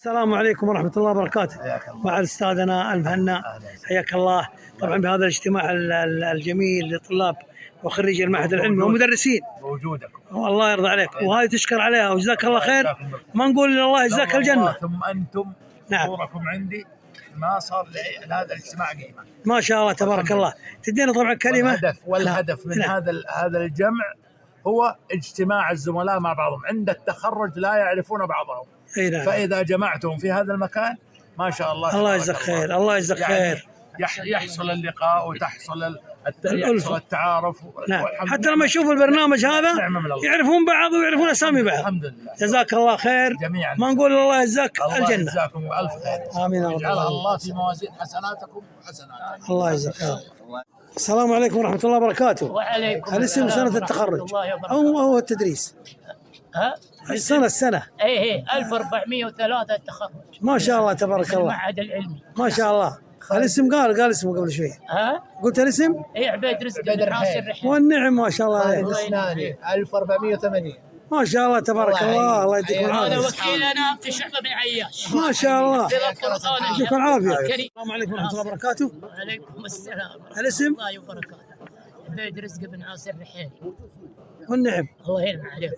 السلام عليكم ورحمة الله وبركاته. مع أستاذنا المهنا، حياك الله. طبعا بهذا الاجتماع الجميل لطلاب وخريجي المعهد العلمي ومدرسين بوجودكم، والله يرضى عليك، وهذه تشكر عليها وجزاك الله خير. ما نقول إلا الله يجزاك الجنة. ثم أنتم نعم. حضوركم عندي ما صار لهذا الاجتماع قيمة. ما شاء الله تبارك الله. تدينا طبعا كلمة. والهدف من هذا الجمع هو اجتماع الزملاء مع بعضهم. عند التخرج لا يعرفون بعضهم، نعم. فإذا جمعتهم في هذا المكان ما شاء الله الله يجزاك خير، الله يجزاك خير. يحصل اللقاء وتحصل يحصل التعارف. نعم. حتى لما يشوفوا البرنامج هذا يعرفون بعض ويعرفون اسامي بعض. الحمد لله. جزاك الله خير جميعا. ما نقول الله يجزاك الجنة. الله يجزاكم بألف خير. آمين. يجعلها الله في موازين حسناتكم وحسناتكم. الله يجزاك خير. السلام عليكم ورحمة الله وبركاته. وعليكم الاسم سنة التخرج أو التدريس؟ السنة ايه 1403 التخرج. ما شاء الله تبارك الله. المعهد العلمي ما ما شاء الله. الاسم قال اسمه قبل شوي. قلت الاسم؟ ايه عبيد رزق بن ناصر رحيل. والنعم ما شاء الله عليه. الاسناني 1480. ما شاء الله تبارك الله. الله يديكم هذا العافية. وكيلنا في شعبة بن عياش. ما شاء الله. يديكم العافية. كريم. السلام عليكم ورحمة الله وبركاته. وعليكم السلام ورحمة الاسم؟ الله وبركاته. عبيد رزق بن ناصر رحيل. والنعم. الله ينعم عليك.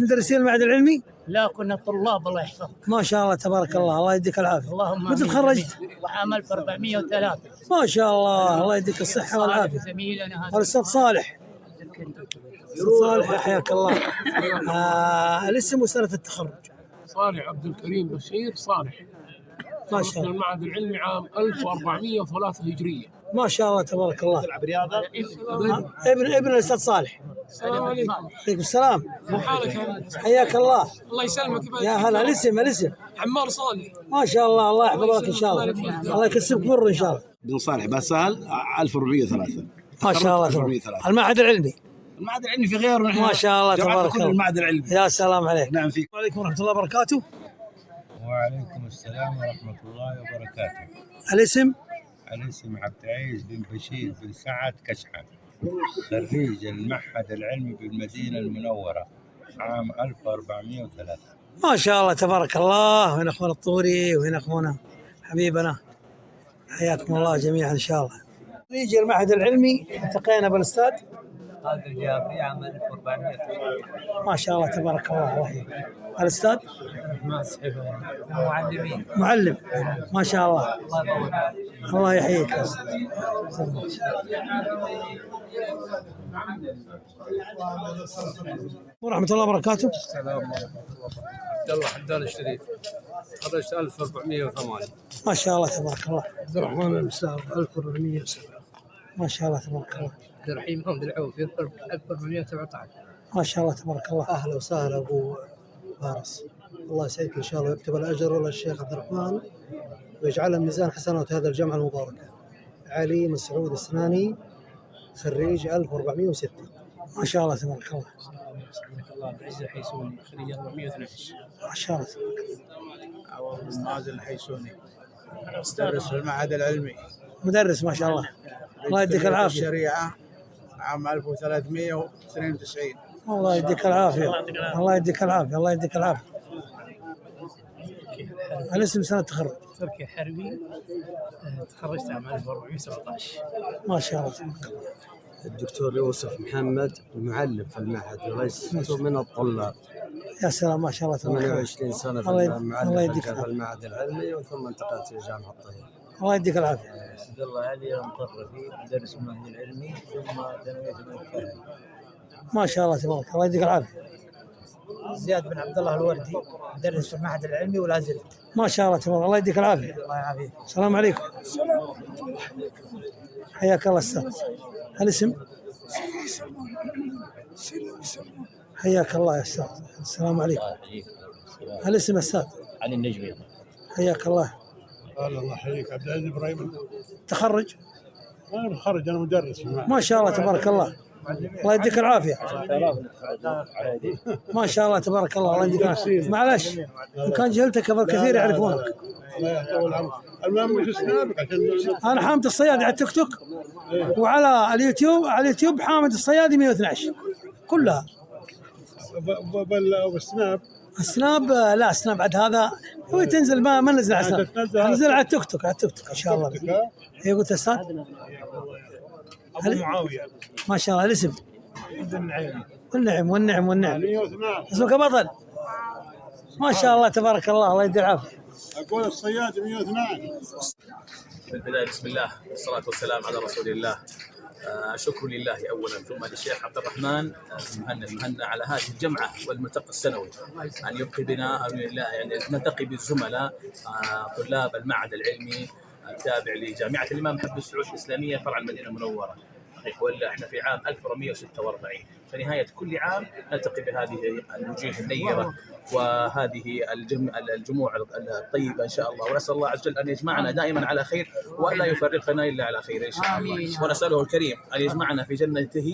مدرسين المعهد العلمي؟ لا كنا طلاب الله يحفظك. ما شاء الله تبارك الله. الله يديك العافية. اللهم متى تخرجت؟ عام 1403. ما شاء الله. الله يديك الصحة والعافية. زميلنا هذا الأستاذ صالح. صالح يحياك الله. الاسم وسنة التخرج؟ صالح عبد الكريم بشير صالح. ما شاء الله. المعهد العلمي عام 1403 هجرية. ما شاء الله تبارك الله. تلعب رياضة؟ ابن الأستاذ صالح. السلام عليكم. عليكم السلام. حالك؟ حياك الله. الله يسلمك. يا هلا. الاسم عمار صالح. ما شاء الله. الله يحفظك إن شاء الله. الله يكسبك بر إن شاء الله. بن صالح بسال 1403. ما شاء الله تبارك. المعهد العلمي. المعهد العلمي في غيره. ما شاء الله تبارك الله. المعهد العلمي. يا سلام عليك. نعم فيك. وعليكم ورحمة الله وبركاته. وعليكم السلام ورحمة الله وبركاته. الاسم؟ الاسم عبد العزيز بن بشير بن سعد كشحة، خريج المعهد العلمي بالمدينة المنورة عام 1403. ما شاء الله تبارك الله. وين أخونا الطوري وين أخونا حبيبنا، حياكم الله جميعا إن شاء الله. خريج المعهد العلمي التقينا بالأستاذ هذا الجابري عام 1400. ما شاء الله تبارك الله. الله يحييك. الأستاذ معلمين معلم. ما شاء الله. الله يحييك. ورحمة الله وبركاته. السلام عليكم. عبد الله حدان الشريف، خرجت 1408. ما شاء الله تبارك الله. عبد الرحمن المساوي 1407. ما شاء الله تبارك الله. عبد الرحيم محمد العوفي 1417. ما شاء الله تبارك الله. اهلا وسهلا ابو فارس، الله يسعدك ان شاء الله ويكتب الاجر وللشيخ عبد الرحمن ويجعلها ميزان حسنات هذا الجمع المبارك. علي مسعود السناني، خريج 1406. ما شاء الله تبارك الله. سبحانك الله. عبد العزيز الحيسوني، خريج 412. ما شاء الله. عوض بن مازن الحيسوني، مدرس في المعهد العلمي، مدرس ما شاء الله. الله يديك العافية. الشريعة عام 1392. الله يديك العافية. الله يديك العافية. الله يديك العافية. الاسم سنة التخرج؟ تركي حربي، تخرجت عام 1417. ما شاء الله تبارك الله. الدكتور يوسف محمد، معلم في المعهد وليس من الطلاب. يا سلام ما شاء الله تبارك الله. 28 سنة في الله المعلم يديك في المعهد العلمي وثم انتقلت إلى جامعة الطيب. الله يديك العافية. عبد الله علي المطرفي، مدرس المعهد العلمي ثم ثانوية الملكية. ما شاء الله تبارك الله. الله يديك العافية. زياد بن عبد الله الوردي، مدرس في المعهد العلمي ولا زلت. ما شاء الله تبارك الله. يديك العافية. الله يعافيك. السلام عليكم. حياك الله أستاذ. الاسم؟ حياك الله يا أستاذ. السلام عليكم. الاسم أستاذ؟ علي النجمي. حياك الله. الله يحييك. عبد العزيز ابراهيم. تخرج؟ انا بخرج، انا مدرس. ما شاء الله تبارك الله. الله يديك العافية. ما شاء الله تبارك الله. الله يديك العافية. معلش إن كان جهلتك قبل كثير يعرفونك. الله يطول عمرك. المهم وش سنابك عشان أنا حامد الصيادي على التيك توك وعلى اليوتيوب حامد الصيادي 112 كلها. بالسناب السناب لا، السناب بعد هذا هو تنزل، ما نزل على السناب، نزل على التيك توك، ان شاء الله. اي قلت استاذ ابو معاويه ما شاء الله الاسم والنعم 102 اسمك بطل ما شاء الله تبارك الله، الله يدي العافيه. اقول الصياد 102. في البداية بسم الله والصلاة والسلام على رسول الله. شكر لله أولا ثم للشيخ عبد الرحمن المهنا على هذه الجمعة والملتقى السنوي، أن يبقي بنا يعني نلتقي بالزملاء طلاب المعهد العلمي التابع لجامعة الإمام محمد سعود الإسلامية فرع المدينة المنورة. ولا احنا في عام 1446، فنهاية كل عام نلتقي بهذه الوجوه النيرة وهذه الجموع الطيبة إن شاء الله، ونسأل الله عز وجل أن يجمعنا دائما على خير وأن لا يفرقنا إلا على خير إن شاء الله. ونسأله الكريم أن يجمعنا في جنته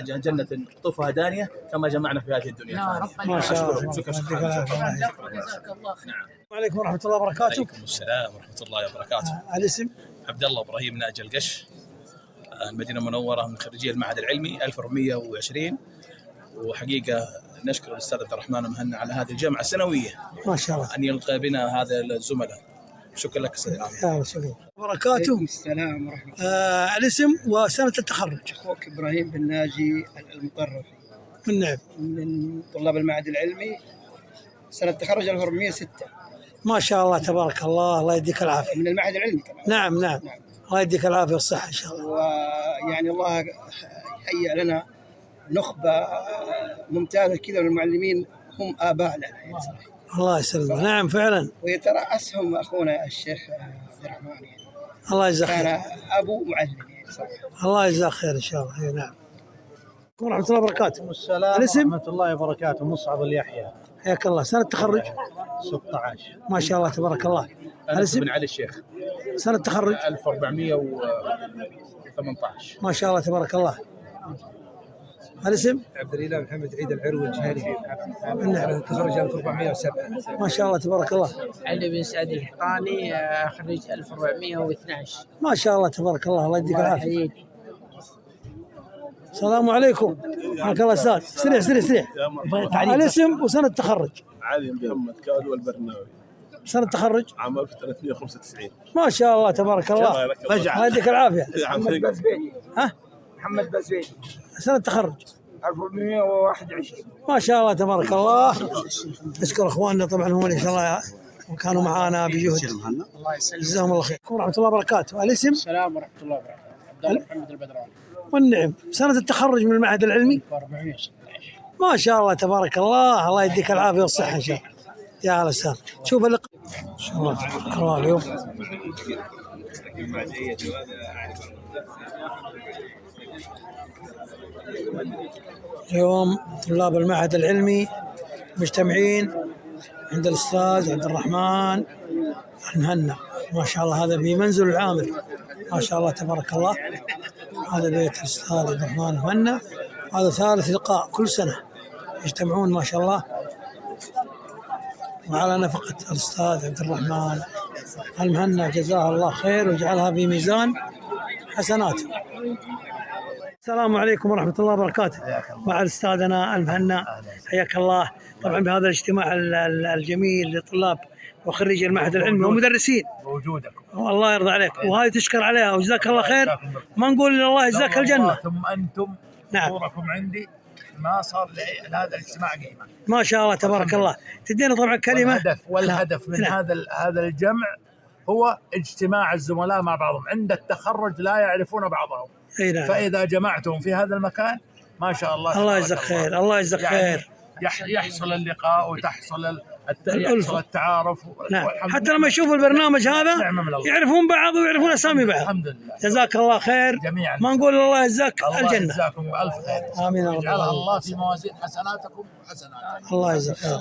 جنة قطوفها دانية كما جمعنا في هذه الدنيا. ما شاء الله. جزاك الله خير. وعليكم ورحمة الله وبركاته. وعليكم السلام ورحمة الله وبركاته. الاسم؟ عبد الله إبراهيم ناجي القش، المدينة المنورة، من خريجي المعهد العلمي 1420. وحقيقة نشكر الأستاذ عبد الرحمن مهنا على هذه الجامعة السنوية ما شاء الله، أن يلقى بنا هذا الزملاء. شكرا لك أستاذ يا شكرا وبركاته. السلام ورحمة الله. الاسم وسنة التخرج؟ أخوك إبراهيم بن ناجي المطرفي والنعم من طلاب المعهد العلمي، سنة التخرج 1406. ما شاء الله تبارك الله، الله يديك العافية. من المعهد العلمي طبعا. نعم. الله يديك العافية والصحة إن شاء الله. ويعني الله هيئ لنا نخبة ممتازة كذا من المعلمين، هم آباء لنا يعني صراحة. الله يسلمك. نعم فعلا. ويترأسهم أخونا الشيخ عبد الرحمن يعني. الله يجزاك خير. كان أبو معلم يعني صراحة. الله يجزاك خير إن شاء الله. نعم. ورحمة الله وبركاته. السلام الاسم؟ ورحمة الله وبركاته. مصعب اليحيى. حياك الله. سنة التخرج؟ 16. ما شاء الله تبارك الله. الاسم؟ بن علي الشيخ. سنة التخرج؟ 1418. ما شاء الله تبارك الله. الاسم؟ عبد الاله محمد عيد العروي الجهري. نعم. تخرج 1407. ما شاء الله تبارك الله. علي بن سعد الحقاني، خريج 1412. ما شاء الله تبارك الله، الله يديك العافية. السلام عليكم. حياك الله استاذ. سريع. الاسم وسنة التخرج؟ علي محمد كادو البرناوي، سنة التخرج؟ عام 1395. ما شاء الله تبارك الله، الله يديك العافية. محمد بزبيدي. سنة التخرج؟ 1421. ما شاء الله تبارك الله. نشكر اخواننا طبعا هم ان شاء الله كانوا معانا بجهد، الله يسلمك. جزاهم الله خير. ورحمة الله وبركاته. الاسم؟ السلام ورحمة الله وبركاته. عبد الله محمد البدراني. والنعم. سنة التخرج من المعهد العلمي؟ 1416. ما شاء الله تبارك الله، الله يديك العافية والصحة ان شاء الله. يا هلا وسهلا. شوف اللقاء ان شاء الله تبارك الله. اليوم طلاب المعهد العلمي مجتمعين عند الأستاذ عبد الرحمن المهنا، ما شاء الله. هذا بمنزل العامر، ما شاء الله تبارك الله. هذا بيت الأستاذ عبد الرحمن المهنا. هذا ثالث لقاء، كل سنة يجتمعون ما شاء الله، وعلى نفقة الأستاذ عبد الرحمن المهنا، جزاه الله خير ويجعلها في ميزان حسناته. السلام عليكم ورحمة الله وبركاته. مع أستاذنا المهنا، حياك الله. طبعا بهذا الاجتماع الجميل لطلاب وخريجي المعهد العلمي ومدرسين، بوجودكم الله يرضى عليك، وهذه تشكر عليها وجزاك الله خير. ما نقول إلا الله يجزاك الجنة. ثم أنتم نعم. حضوركم عندي ما صار لهذا الاجتماع قيمة. ما شاء الله تبارك الله. تدينا طبعا كلمة. والهدف من هذا الجمع هو اجتماع الزملاء مع بعضهم، عند التخرج لا يعرفون بعضهم. نعم. فإذا جمعتهم في هذا المكان ما شاء الله، الله يجزاك خير، الله يجزاك خير. يحصل اللقاء وتحصل يحصل التعارف. نعم. حتى لما يشوفوا البرنامج هذا يعرفون بعض ويعرفون أسامي بعض. الحمد لله. جزاك الله خير جميعا. ما نقول الله يجزاك الجنة. الله يجزاكم بألف خير. آمين. يجعلها الله في موازين حسناتكم وحسناتكم. الله يجزاك خير.